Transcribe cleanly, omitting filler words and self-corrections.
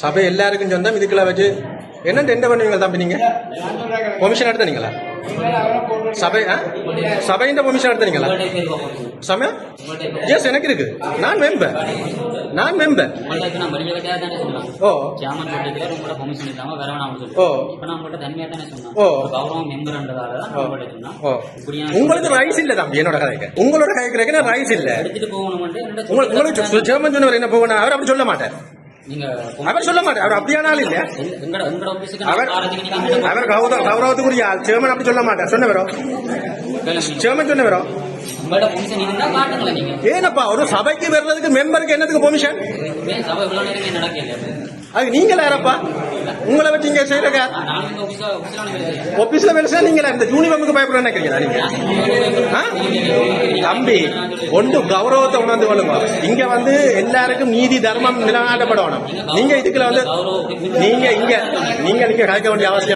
சபை எல்லாருக்கும் சொந்தம். இதுக்குள்ள வச்சு என்ன என்ன பண்ணுவீங்க தம்பி? நீங்க பெர்மிஷன் எடுத்தீங்களா? சபை சபையின் பெர்மிஷன் எடுத்தீங்களா? சமயம் எஸ் எனக்கு இருக்கு. நான் மெம்பர். ஓ உங்களுக்கு ரைஸ் இல்ல தம்பி. என்னோட கதைக்கு உங்களோட கதைக்கு ரைஸ் இல்ல. உங்களுக்கு சேர்மன் சொன்னவர் என்ன போகணும்? அவர் அப்படி சொல்ல மாட்டார். அவர் சொல்ல மாட்டார். அவர் அப்படியானாலும் இல்ல. அவர் கௌரவத்துக்குரிய ஆள். சேர்மன் அப்படி சொல்ல மாட்டார். சொன்னவரோ சேர்மன் சொன்னவரோ ஏனப்பா ஒரு சபைக்கு வர்றதுக்கு மெம்பருக்கு என்னதுக்கு பெர்மிஷன்? அது நீங்களா யாரப்பா? உங்களை வச்சு இங்க செய்யறங்க ஆபீஸ்ல வேலை செய்ய நீங்களா இந்த யூனிஃபார்முக்கு பயப்பட நினைக்கிறீங்களா நீங்க? தம்பி ஒன்று கௌரவத்தை உணர்ந்து கொள்ளுங்க. இங்க வந்து எல்லாருக்கும் நீதி தர்மம் நிலைநாட்டப்படணும். நீங்க இதுக்குள்ள வந்து நீங்க கலைக்க வேண்டிய அவசியம்